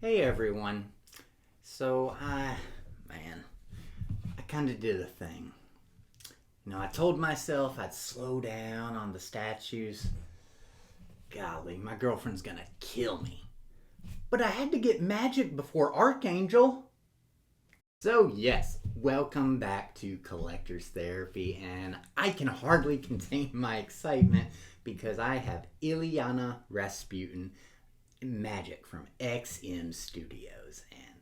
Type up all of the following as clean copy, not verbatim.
Hey everyone. Man, I kind of did a thing. I told myself I'd slow down on the statues. Golly, my girlfriend's gonna kill me. But I had to get Magik before Archangel. So, yes, welcome back to Collector's Therapy, and I can hardly contain my excitement because I have Ilyana Rasputin Magik from XM Studios, and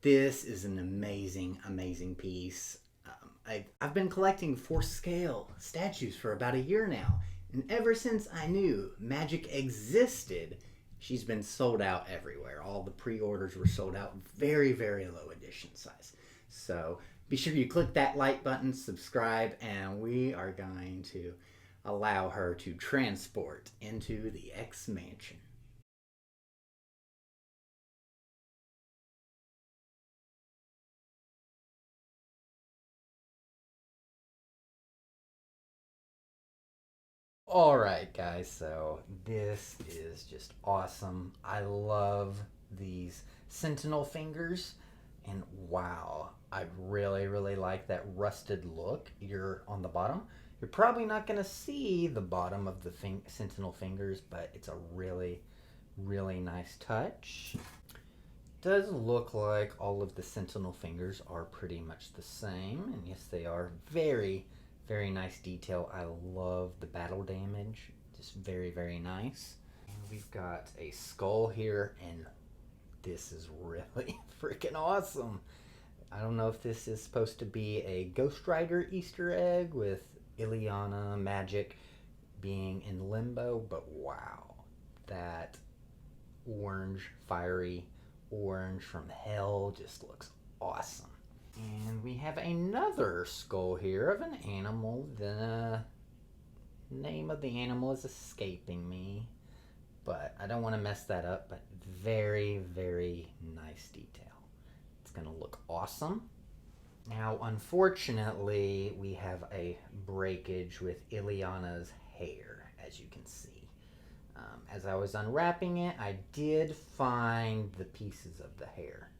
this is an amazing piece. I've been collecting for scale statues for about a year now, and ever since I knew Magik existed, she's been sold out everywhere. All the pre-orders were sold out, very low edition size. So be sure you click that like button, subscribe, and we are going to allow her to transport into the X Mansion. All right, guys, so this is just awesome. I love these sentinel fingers, and wow, I really like that rusted look. You're on the bottom. You're probably not going to see the bottom of the sentinel fingers, but it's a really nice touch. Does look like all of the sentinel fingers are pretty much the same, and yes, they are very nice detail. I love the battle damage, just very nice. And we've got a skull here, and this is really freaking awesome. I don't know if this is supposed to be a Ghost Rider Easter egg with Ilyana Magik being in limbo, but wow, that orange, fiery orange from hell just looks awesome. And we have another skull here of an animal. The name of the animal is escaping me, but I don't want to mess that up. But very nice detail. It's going to look awesome. Now, unfortunately, we have a breakage with Ilyana's hair, as you can see. As I was unwrapping it, I did find the pieces of the hair.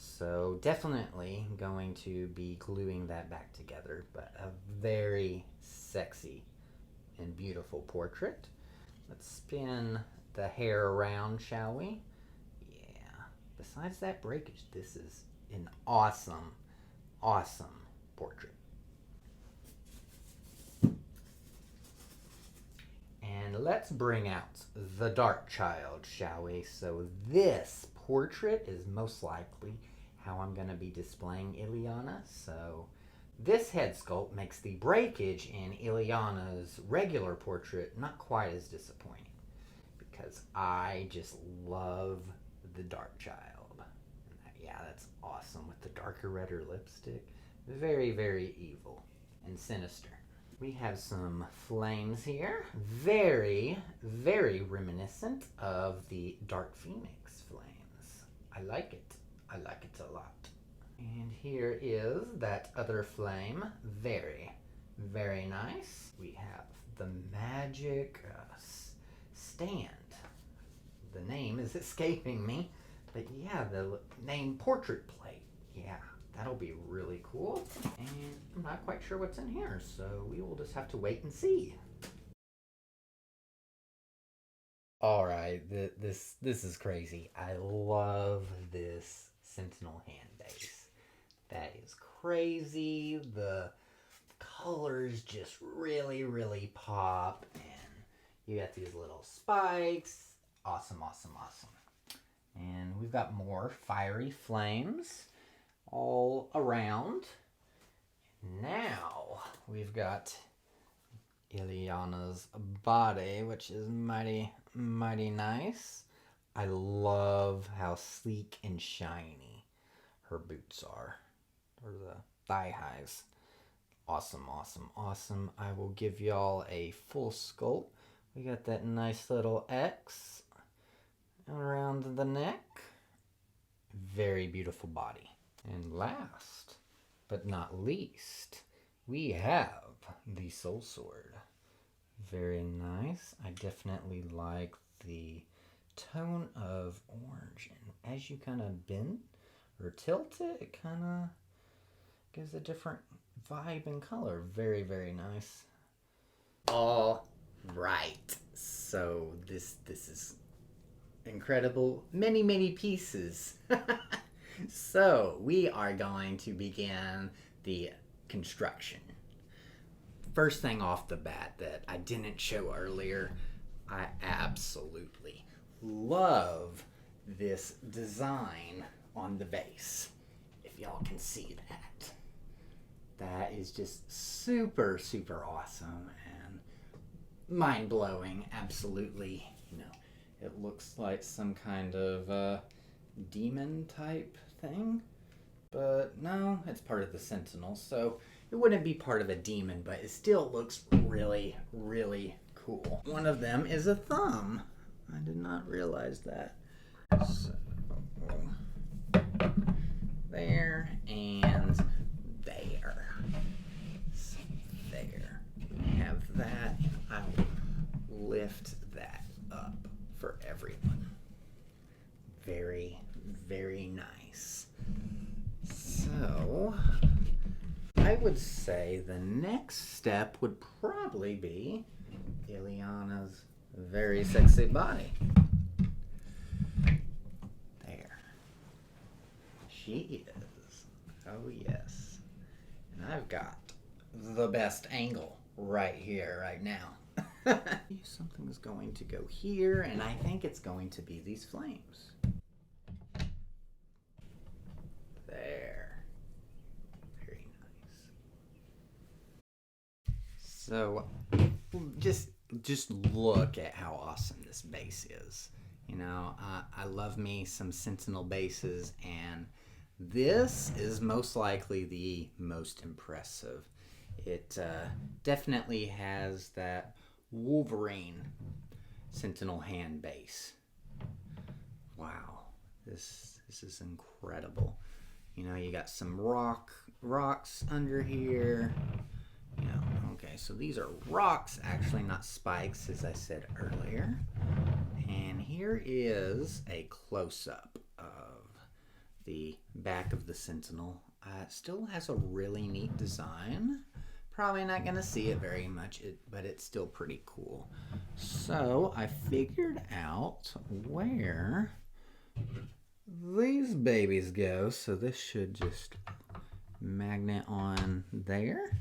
So definitely going to be gluing that back together, but a very sexy and beautiful portrait. Let's spin the hair around, shall we? Yeah. Besides that breakage, this is an awesome portrait. And let's bring out the Dark Child, shall we? So this portrait is most likely how I'm going to be displaying Ilyana. So this head sculpt makes the breakage in Ilyana's regular portrait not quite as disappointing, because I just love the Dark Child. Yeah, that's awesome with the darker redder lipstick. Very evil and sinister. We have some flames here. Very reminiscent of the Dark Phoenix flames. I like it. I like it a lot. And here is that other flame. Very nice. We have the Magik stand. The name is escaping me. But yeah, the name portrait plate. Yeah, that'll be really cool. And I'm not quite sure what's in here, so we will just have to wait and see. All right, this is crazy. I love this Sentinel hand base. That is crazy. The colors just really pop, and you got these little spikes. Awesome. And we've got more fiery flames all around. Now we've got Ilyana's body, which is mighty nice. I love how sleek and shiny her boots are, or the thigh highs. Awesome. I will give y'all a full sculpt. We got that nice little X around the neck. Very beautiful body. And last but not least, we have the Soul Sword. Very nice. I definitely like the tone of orange. And as you kind of bend or tilt it, it kind of gives a different vibe and color. Very, very nice. All right. So this is incredible. Many pieces. So we are going to begin the construction. First thing off the bat that I didn't show earlier, I absolutely love this design on the base. If y'all can see that. That is just super awesome and mind-blowing. Absolutely. You know, it looks like some kind of demon type thing, but no, it's part of the Sentinel, so it wouldn't be part of a demon, but it still looks really cool. One of them is a thumb. I did not realize that. So there and there. So there. Have that. I will lift that up for everyone. Very nice. So I would say the next step would probably be Ileana's very sexy body. There. She is. Oh yes. And I've got the best angle right here, right now. Something's going to go here, and I think it's going to be these flames. There. Very nice. So just look at how awesome this base is. You know, I love me some Sentinel bases, and this is most likely the most impressive. It definitely has that Wolverine Sentinel hand base. Wow, this is incredible. You know, you got some rocks under here. You know, okay, so these are rocks, actually, not spikes, as I said earlier. And here is a close-up of the back of the Sentinel. It still has a really neat design. Probably not going to see it very much, but it's still pretty cool. So I figured out where these babies go. So this should just magnet on there.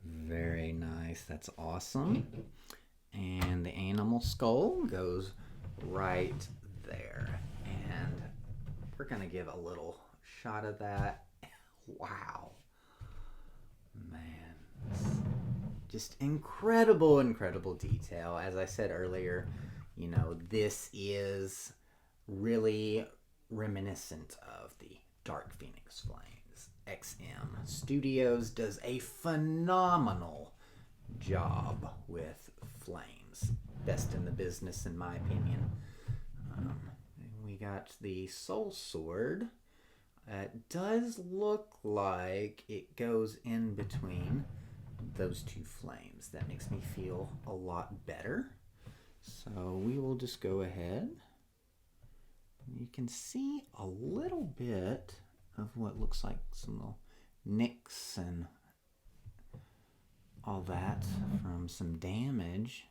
Very nice. That's awesome. And the animal skull goes right there. And we're going to give a little shot of that. Wow. Man. Just incredible detail. As I said earlier, you know, this is really reminiscent of the Dark Phoenix Flames. XM Studios does a phenomenal job with flames. Best in the business, in my opinion. We got the Soul Sword. It does look like it goes in between those two flames. That makes me feel a lot better. So we will just go ahead. You can see a little bit of what looks like some little nicks and all that from some damage.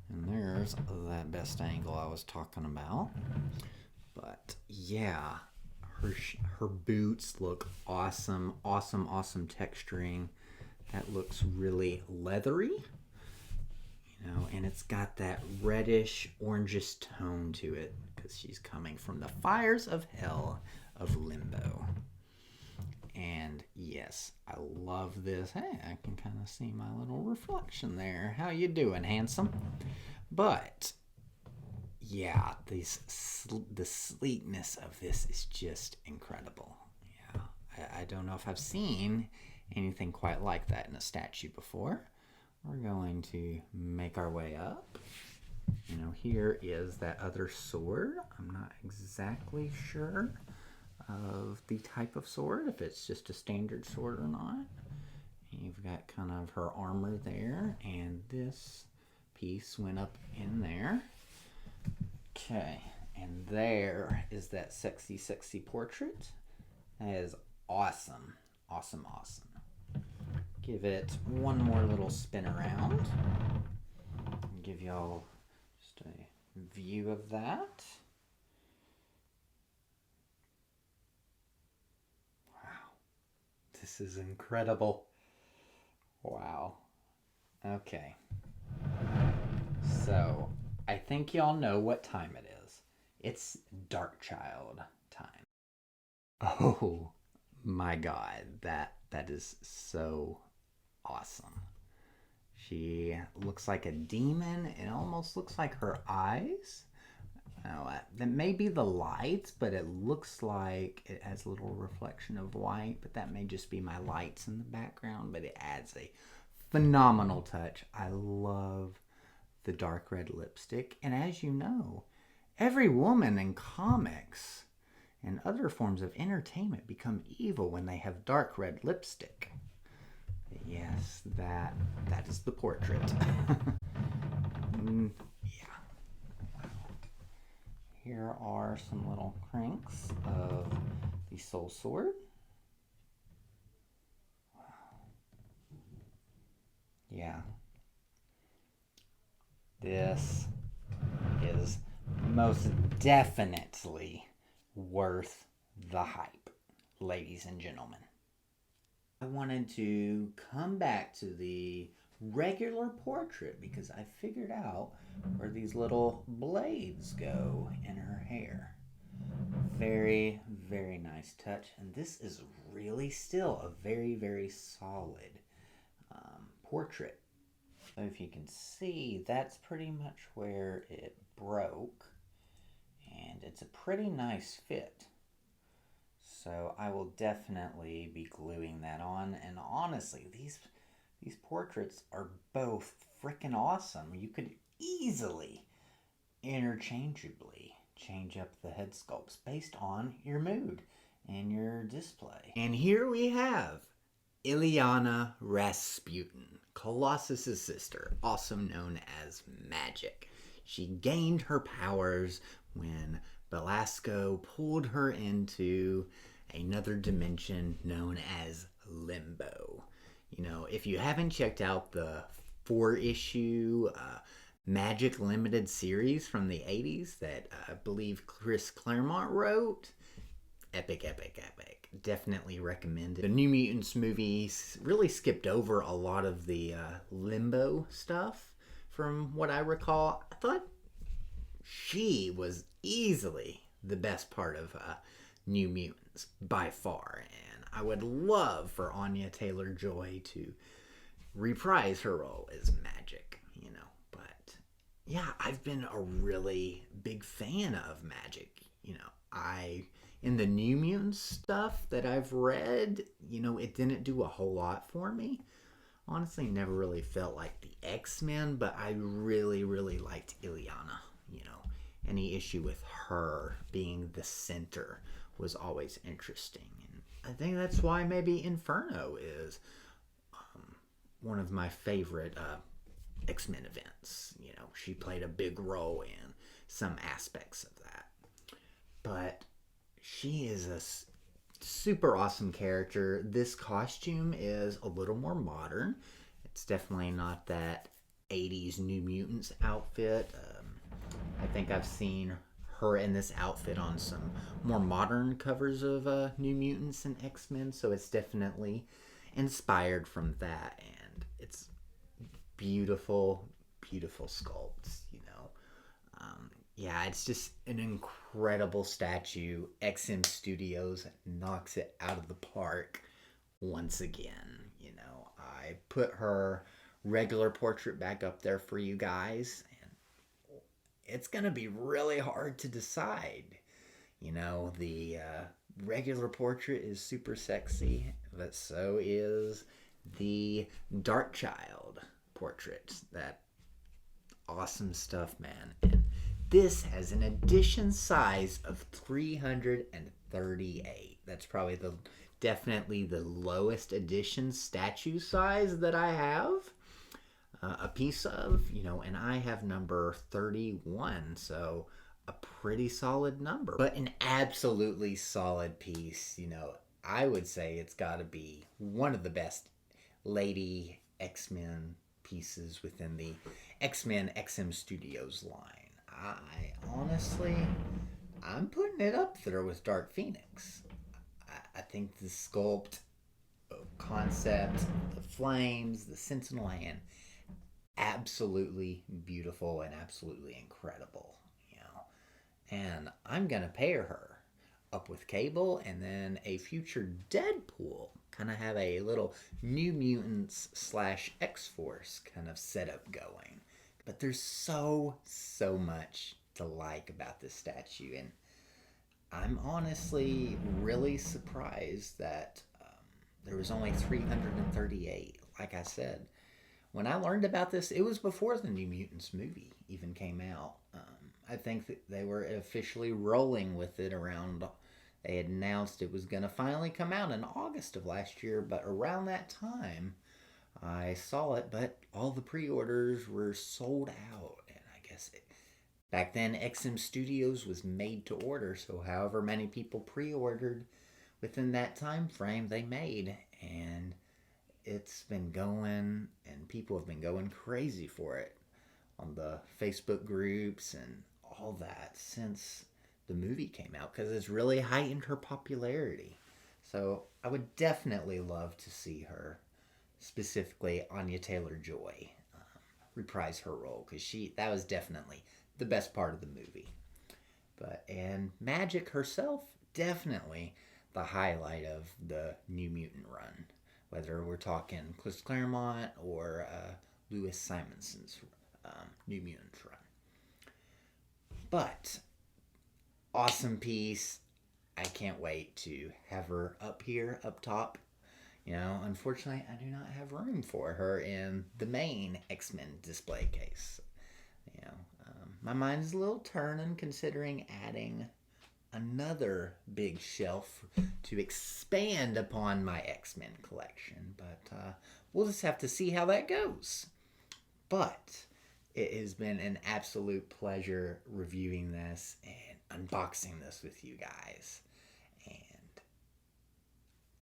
And there's that best angle I was talking about. But yeah, her boots look awesome texturing. That looks really leathery, you know, and it's got that reddish orangish tone to it because she's coming from the fires of hell of Limbo. And yes, I love this. Hey, I can kind of see my little reflection there. How you doing, handsome? But yeah, the sleekness of this is just incredible. Yeah, I don't know if I've seen anything quite like that in a statue before. We're going to make our way up. You know, here is that other sword. I'm not exactly sure of the type of sword, if it's just a standard sword or not. You've got kind of her armor there, and this piece went up in there Okay, and there is that sexy, sexy portrait. That is awesome. Awesome, awesome. Give it one more little spin around. And give y'all just a view of that. Wow. This is incredible. Wow. Okay. So, I think y'all know what time it is. It's Darkchild time. Oh my god, that is so awesome. She looks like a demon. It almost looks like her eyes. Oh, that may be the lights, but it looks like it has a little reflection of white, but that may just be my lights in the background, but it adds a phenomenal touch. I love the dark red lipstick, and as you know, every woman in comics and other forms of entertainment become evil when they have dark red lipstick. Yes, that is the portrait. Yeah. Here are some little cranks of the Soul Sword. Yeah. This is most definitely worth the hype, ladies and gentlemen. I wanted to come back to the regular portrait because I figured out where these little blades go in her hair. Very, very nice touch. And this is really still a very, very solid portrait. So if you can see, that's pretty much where it broke. And it's a pretty nice fit. So I will definitely be gluing that on. And honestly, these portraits are both freaking awesome. You could easily interchangeably change up the head sculpts based on your mood and your display. And here we have Ilyana Rasputin, Colossus's sister, also known as Magik. She gained her powers when Belasco pulled her into another dimension known as Limbo. You know, if you haven't checked out the 4-issue Magik limited series from the 80s that I believe Chris Claremont wrote, epic, epic, epic. Definitely recommend it. The New Mutants movies really skipped over a lot of the Limbo stuff from what I recall. I thought she was easily the best part of New Mutants by far, and I would love for Anya Taylor-Joy to reprise her role as Magik, you know. But yeah, I've been a really big fan of Magik. You know, in the New Mutants stuff that I've read, you know, it didn't do a whole lot for me. Honestly, never really felt like the X-Men, but I really, really liked Ilyana, you know. Any issue with her being the center was always interesting. And I think that's why maybe Inferno is one of my favorite X-Men events. You know, she played a big role in some aspects of that. But she is a super awesome character. This costume is a little more modern. It's definitely not that 80s New Mutants outfit. I think I've seen her in this outfit on some more modern covers of New Mutants and X-Men, so it's definitely inspired from that, and it's beautiful, beautiful sculpts, you know. Yeah, it's just an incredible statue. XM Studios knocks it out of the park once again, you know. I put her regular portrait back up there for you guys, and it's gonna be really hard to decide. You know, the regular portrait is super sexy, but so is the Darkchild portrait. That awesome stuff, man. And this has an edition size of 338. That's probably definitely the lowest edition statue size that I have a piece of, you know, and I have number 31. So a pretty solid number, but an absolutely solid piece. I would say it's got to be one of the best Lady X-Men pieces within the X-Men XM Studios line. Honestly, I'm putting it up there with Dark Phoenix. I think the sculpt, concept, the flames, the Sentinel hand, absolutely beautiful and absolutely incredible. And I'm gonna pair her up with Cable, and then a future Deadpool. Kind of have a little New Mutants slash X Force kind of setup going. But there's so much to like about this statue, and I'm honestly really surprised that there was only 338. Like I said, when I learned about this, it was before the New Mutants movie even came out. I think that they were officially rolling with it around. They had announced it was going to finally come out in August of last year, but around that time, I saw it, but all the pre-orders were sold out, and I guess back then XM Studios was made to order, so however many people pre-ordered within that time frame they made, and it's been going, and people have been going crazy for it on the Facebook groups and all that since the movie came out, because it's really heightened her popularity. So I would definitely love to see her, specifically Anya Taylor-Joy, reprise her role, because that was definitely the best part of the movie. And Magik herself, definitely the highlight of the New Mutant run, whether we're talking Chris Claremont or Louis Simonson's New Mutants run. But awesome piece. I can't wait to have her up here, up top. Unfortunately, I do not have room for her in the main X-Men display case. My mind is a little turning considering adding another big shelf to expand upon my X-Men collection. But we'll just have to see how that goes. But it has been an absolute pleasure reviewing this and unboxing this with you guys. And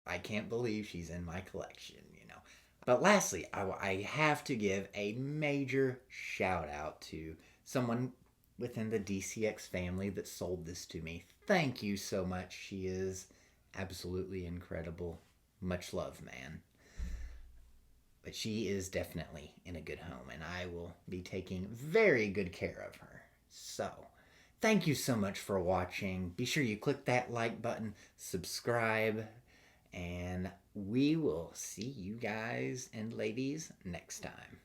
I can't believe she's in my collection. But lastly, I have to give a major shout out to someone within the DCX family that sold this to me. Thank you so much. She is absolutely incredible. Much love, man. But she is definitely in a good home, and I will be taking very good care of her. So, thank you so much for watching. Be sure you click that like button, subscribe, and we will see you guys and ladies next time.